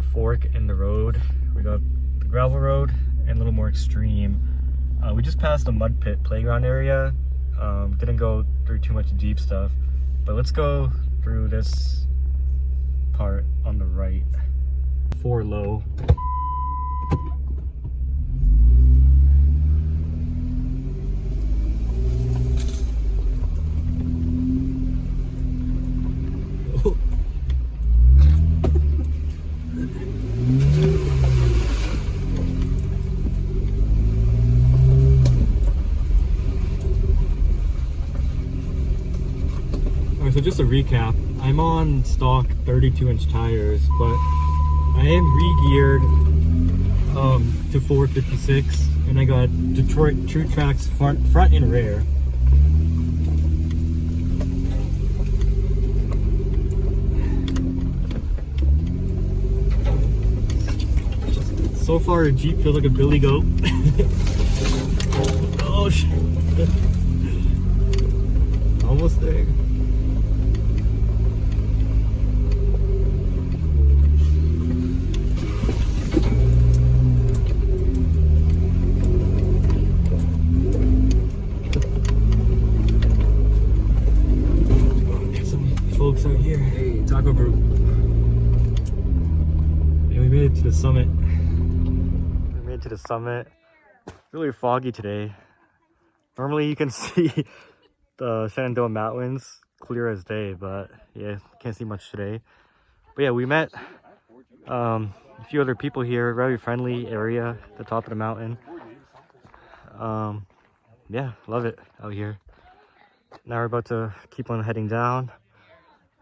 a fork in the road. We got the gravel road and a little more extreme. We just passed a mud pit playground area. Didn't go through too much Jeep stuff, but let's go through this part on the right. 4 low. So just a recap, I'm on stock 32-inch tires, but I am re-geared to 456, and I got Detroit Truetracs front and rear. So far, a Jeep feels like a billy goat. Oh shit! Almost there. Folks out here. Hey, taco group. And we made it to the summit. We made it to the summit. It's really foggy today. Normally you can see the Shenandoah Mountains clear as day, but yeah, can't see much today. But yeah, we met a few other people here. Very friendly area at the top of the mountain. Yeah, love it out here. Now we're about to keep on heading down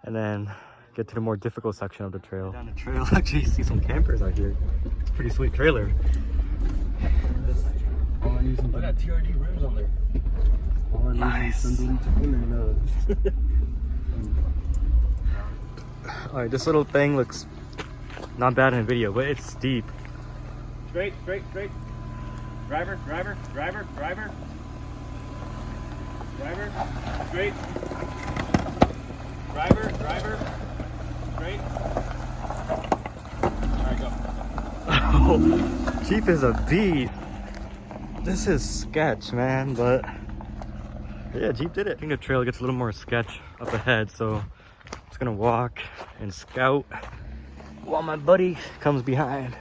and then get to the more difficult section of the trail. Down the trail, actually see some campers out here. It's a pretty sweet trailer. I got TRD rims on there. Nice. Alright, this little thing looks not bad in the video, but it's steep. Straight, straight, straight. Driver, driver, driver, driver. Driver, straight. Driver, driver, straight. Alright, go. Oh, Jeep is a beast. This is sketch, man, but yeah, Jeep did it. I think the trail gets a little more sketch up ahead, so I'm just gonna walk and scout while my buddy comes behind.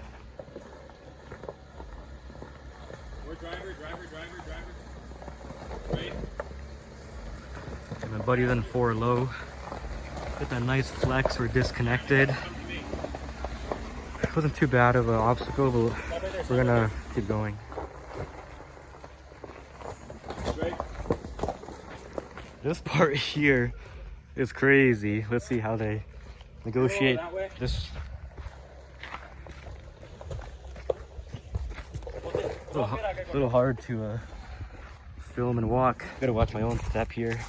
More driver, driver, driver, driver. Straight. And my buddy's in 4 low. Get that nice flex, we're disconnected. It wasn't too bad of an obstacle, but we're gonna keep going. Straight. This part here is crazy. Let's see how they negotiate this. A little hard to film and walk. Gotta watch my own step here.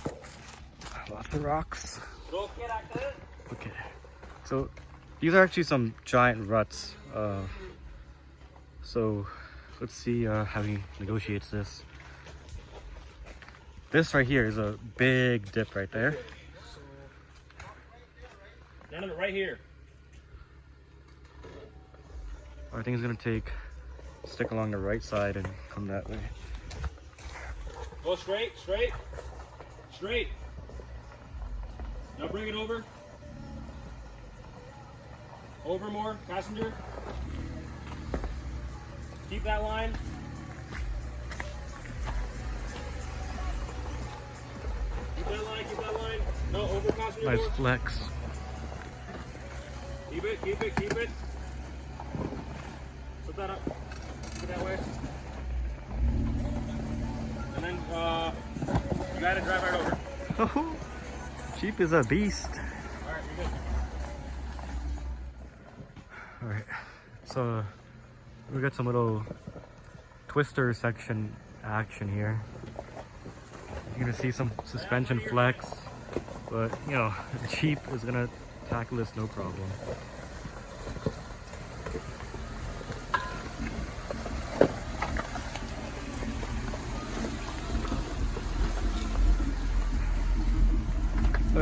Lots of rocks. Okay, so these are actually some giant ruts. So let's see how he negotiates this. This right here is a big dip right there. None of it right here. I think it's gonna stick along the right side and come that way. Go straight, straight, straight. Now bring it over. Over more, passenger. Keep that line. Keep that line, keep that line. No, over passenger. Nice more. flex. Keep it, keep it, keep it. Flip that up. Keep it that way. And then you gotta drive right over. Oh, Jeep is a beast. Alright, you're good. Alright, so we got some little twister section action here. You're gonna see some suspension flex, but you know, Jeep is gonna tackle this no problem.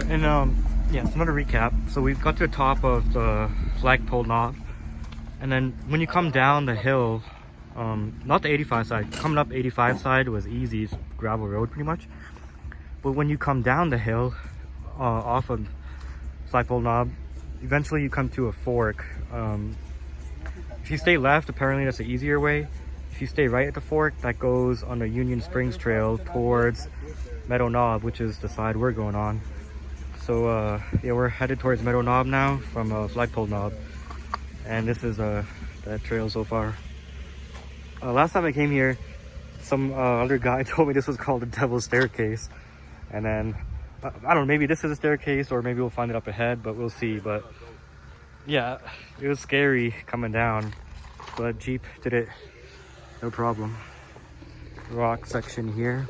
And yeah, so another recap. So we've got to the top of the Flagpole knob. And then when you come down the hill, not the 85 side, coming up 85 side was easy, it's gravel road pretty much. But when you come down the hill off of Flagpole Knob, eventually you come to a fork. If you stay left, apparently that's the easier way. If you stay right at the fork, that goes on the Union Springs Trail towards Meadow Knob, which is the side we're going on. So yeah, we're headed towards Meadow Knob now from Flagpole Knob. And this is that trail so far. Last time I came here, some other guy told me this was called the Devil's Staircase. And then, I don't know, maybe this is a staircase or maybe we'll find it up ahead, but we'll see. But yeah, it was scary coming down, but Jeep did it no problem. Rock section here.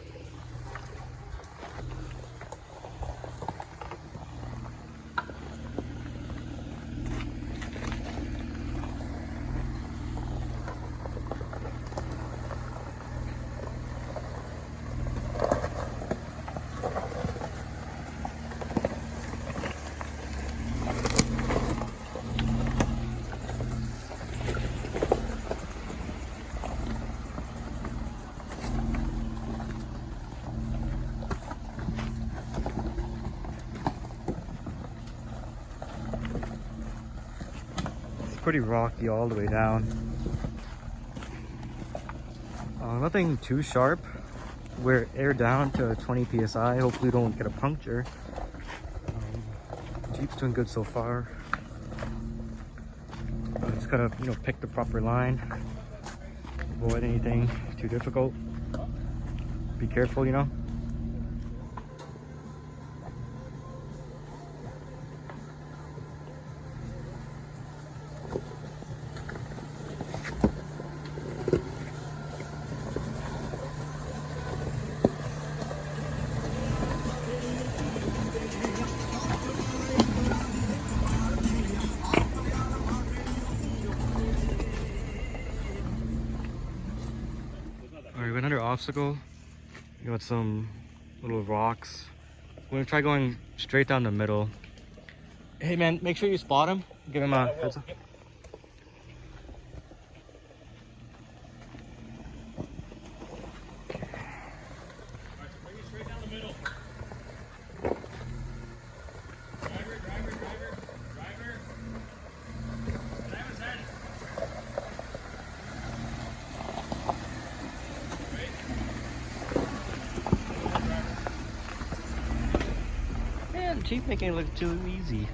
Pretty rocky all the way down. Nothing too sharp. We're air down to 20 psi. Hopefully we don't get a puncture. Jeep's doing good so far. Just gotta, you know, pick the proper line. Avoid anything too difficult. Be careful, you know. Alright, we went under obstacle. You got some little rocks. We're gonna try going straight down the middle. Hey man, make sure you spot him. Give him a heads up. Jeep making it look too easy.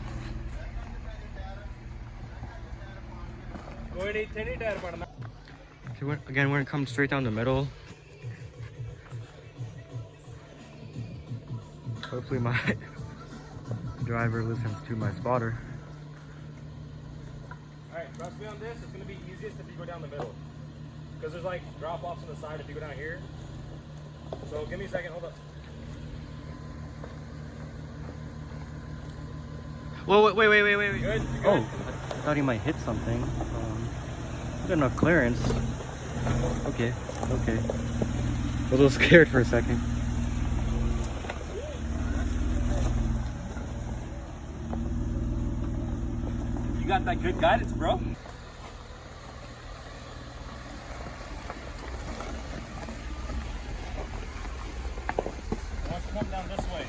Okay, again, we're gonna come straight down the middle. Hopefully my driver listens to my spotter. Alright, trust me on this, it's gonna be easiest if you go down the middle. Because there's like drop offs on the side if you go down here. So give me a second, hold up. Whoa, wait. You good? You good? Oh, I thought he might hit something. Got enough clearance. Okay. A little scared for a second. You got that good guidance, bro? I want you to come down this way.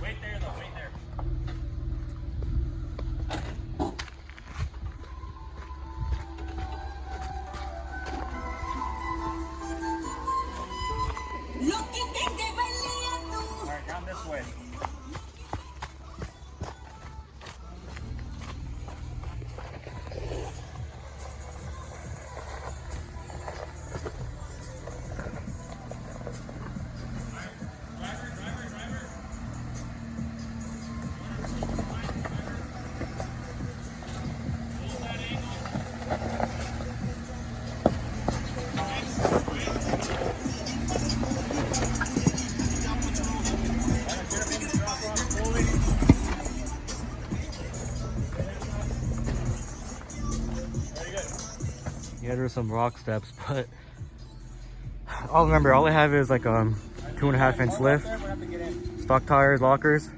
Wait there though, wait there. Lo que te lleva el día there's some rock steps, but all I have is like 2.5 inch lift, stock tires, lockers,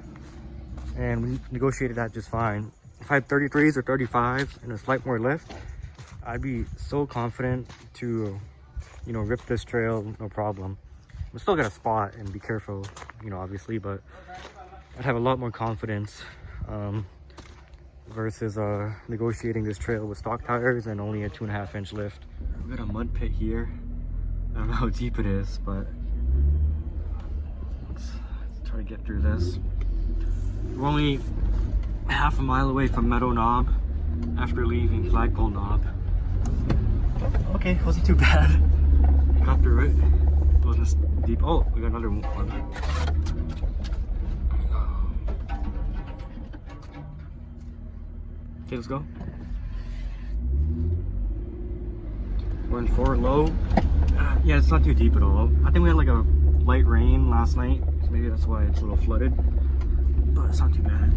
and we negotiated that just fine. If I had 33s or 35s and a slight more lift, I'd be so confident to, you know, rip this trail, no problem. I'm still gonna spot and be careful, you know, obviously, but I'd have a lot more confidence versus negotiating this trail with stock tires and only a 2.5 inch lift. We got a mud pit here. I don't know how deep it is, but let's try to get through this. We're only half a mile away from Meadow Knob after leaving Flagpole Knob. Okay, wasn't too bad. Got through it. Wasn't as deep. Oh, we got another one. Okay, let's go. We're in 4 low. Yeah, it's not too deep at all. I think we had like a light rain last night, so maybe that's why it's a little flooded. But it's not too bad.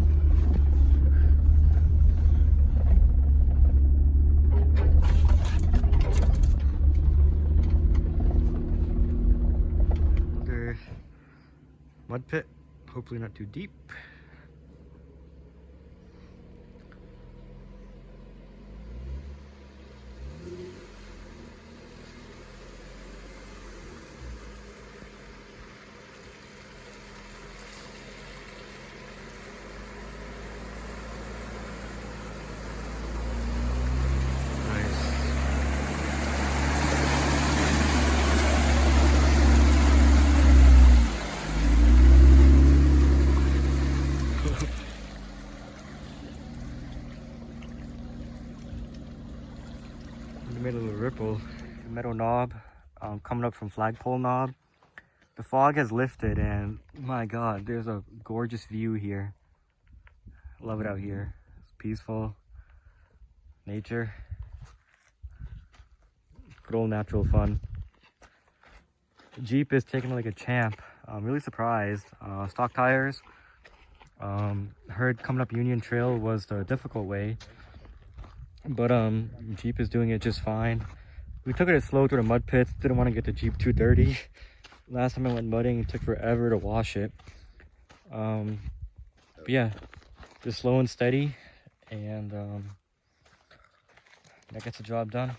Another mud pit, hopefully not too deep. Made a little ripple. Meadow Knob, coming up from Flagpole Knob. The fog has lifted and my god, there's a gorgeous view here. Love it out here. It's peaceful. Nature. Good old natural fun. The Jeep is taking like a champ. I'm really surprised. Stock tires. Heard coming up Union Trail was the difficult way. But Jeep is doing it just fine. We took it slow through the mud pits. Didn't want to get the Jeep too dirty. Last time I went mudding, it took forever to wash it. But yeah, just slow and steady, and that gets the job done.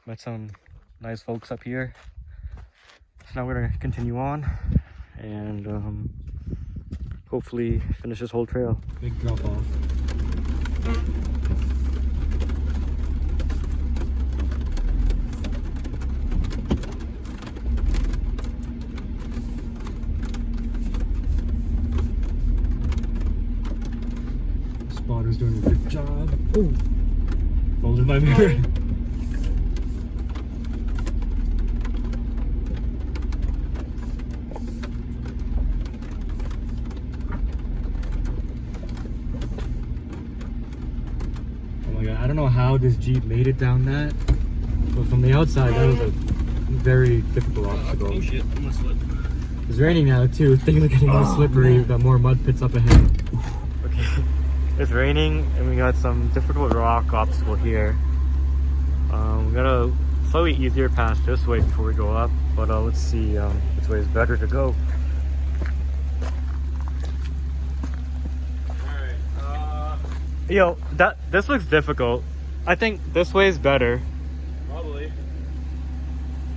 Met some nice folks up here. So now we're gonna continue on and hopefully finish this whole trail. Big drop off. Spotter's doing a good job. Oh, folded my mirror. Oh my god, I don't know how this Jeep made it down that, but from the outside, that was a very difficult obstacle. Oh shit, I'm gonna slip. It's raining now too. Things are getting more slippery. We've got more mud pits up ahead. Okay. It's raining and we got some difficult rock obstacle here. We got a slightly easier pass this way before we go up, but let's see which way is better to go. Alright, Yo, this looks difficult. I think this way is better. probably.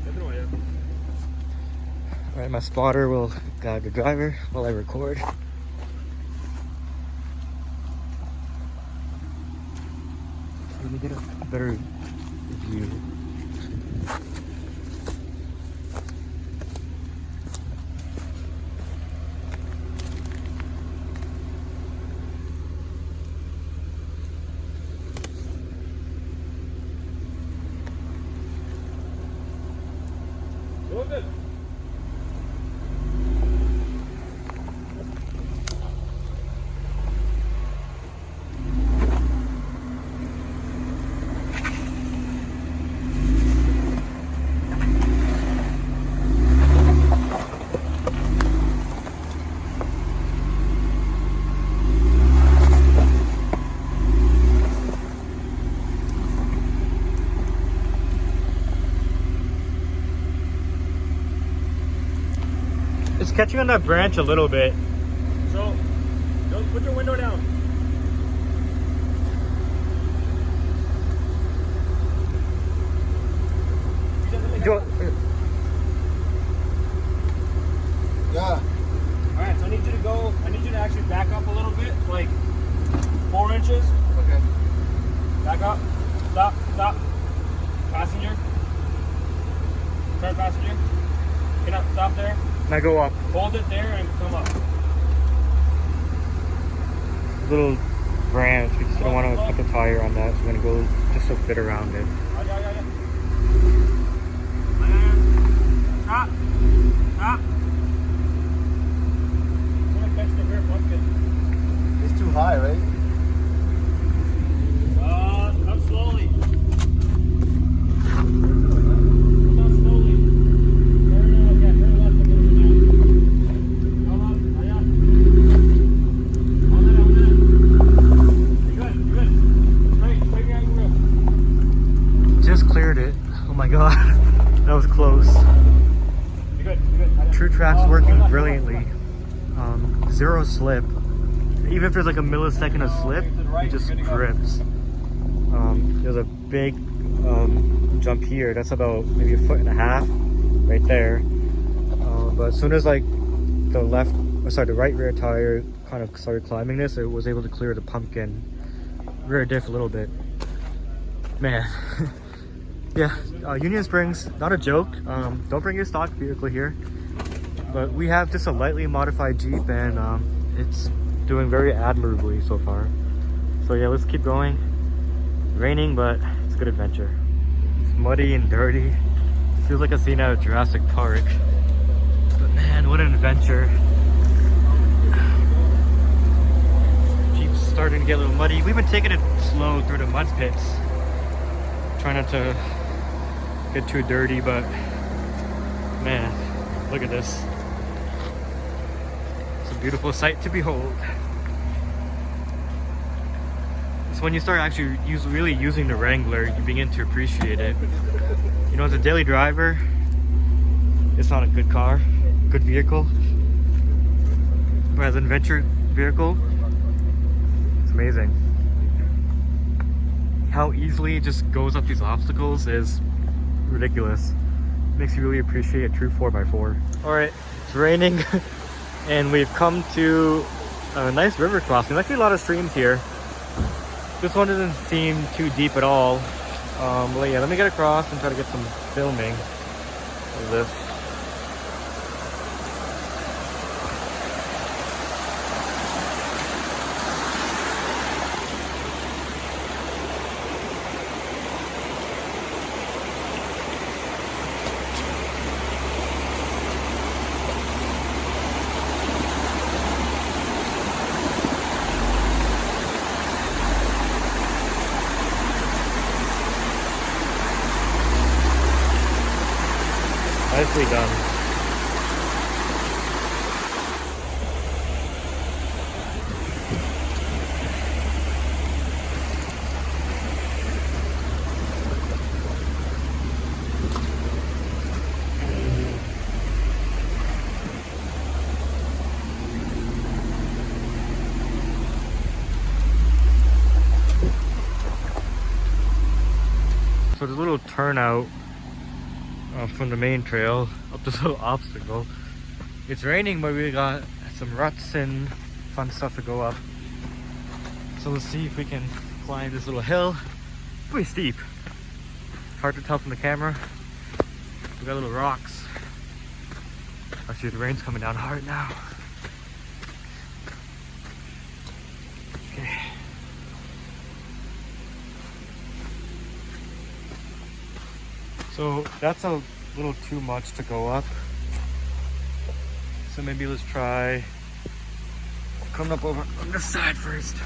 Definitely, yeah. Alright, my spotter will guide the driver while I record. Let me get a better view. Doing good. It's catching on that branch a little bit. So, don't put your window down. Yeah. Alright, so I need you to actually back up a little bit, like 4 inches. Okay. Back up. Stop. Stop. Passenger. Turn passenger. Get up. Stop there. Now go up. Hold it there and come up. Little branch. We just don't want to put the tire on that, so we're gonna go just a bit around it. Yeah. Stop. Stop. I'm gonna catch the rear pumpkin. It's too high, right? Come slowly. Come down slowly. Turn left a little bit now. Come up. Yeah. On that. You're good. Straight behind the wheel. Just cleared it. Oh my god. That was close. You're good. Truetracs working brilliantly. Zero slip. Even if there's like a millisecond of slip, it just grips. There's a big jump here. That's about maybe 1.5 feet right there. But as soon as like the right rear tire kind of started climbing this, it was able to clear the pumpkin rear diff a little bit. Man. Yeah, Union Springs, not a joke. Don't bring your stock vehicle here. But we have just a lightly modified Jeep, and it's doing very admirably so far. So yeah, let's keep going. Raining, but it's a good adventure. It's muddy and dirty. Feels like a scene out of Jurassic Park. But man, what an adventure. Jeep's starting to get a little muddy. We've been taking it slow through the mud pits. Try not to get too dirty, but man, look at this. It's a beautiful sight to behold. It's when you start actually really using the Wrangler, you begin to appreciate it. You know, as a daily driver, it's not a good car, good vehicle. But as an adventure vehicle, it's amazing. How easily it just goes up these obstacles is ridiculous. Makes you really appreciate a true 4x4. Alright, it's raining and we've come to a nice river crossing. There's actually a lot of streams here. This one doesn't seem too deep at all. But yeah, let me get across and try to get some filming of this. Nicely done. So there's a little turnout from the main trail up this little obstacle. It's raining, but we got some ruts and fun stuff to go up. So let's see if we can climb this little hill. Pretty steep. Hard to tell from the camera. We got little rocks. Actually, the rain's coming down hard now. Okay. So that's a little too much to go up. So maybe let's try coming up over on this side first.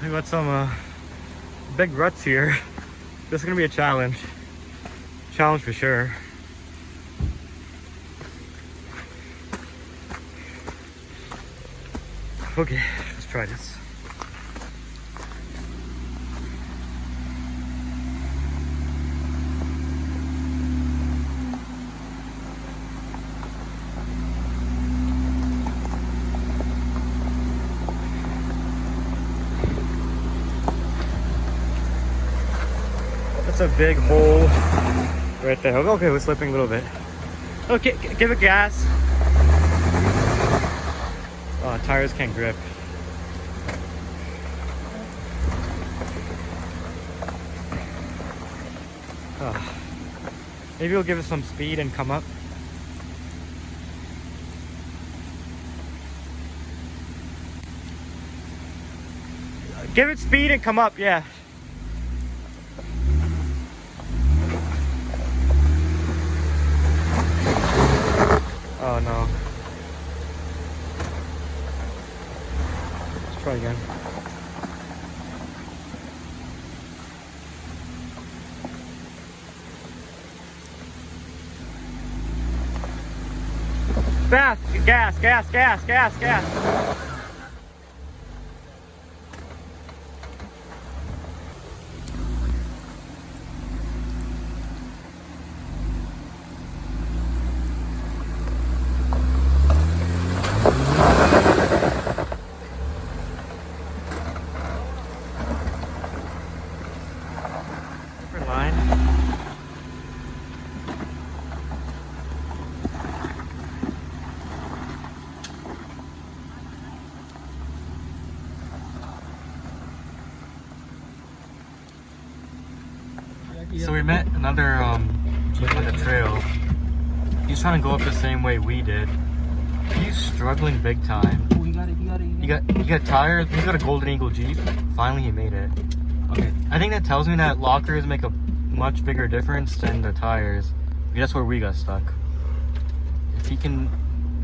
We got some big ruts here. This is gonna be a challenge. Challenge for sure. Okay, let's try this. That's a big hole right there. Okay, we're slipping a little bit. Okay, give it gas. Oh, tires can't grip. Oh. Maybe we'll give it some speed and come up. Give it speed and come up, yeah. Oh no. Let's try again. Fast! Gas, gas, gas, gas, gas. Different line. So we met another Jeep on the trail. He's trying to go up the same way we did. He's struggling big time. Oh, you got it. He got tired. He's got a Golden Eagle Jeep. Finally he made it. Okay. I think that tells me that lockers make a much bigger difference than the tires. That's where we got stuck. If he can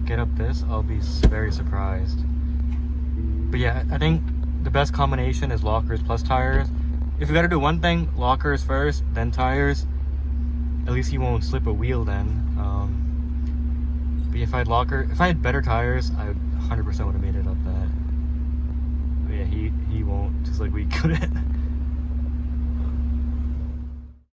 get up this, I'll be very surprised. But yeah, I think the best combination is lockers plus tires. If you gotta do one thing, lockers first, then tires. At least he won't slip a wheel then. But if I had better tires, I 100% would have made it up that. But yeah, he won't, just like we couldn't.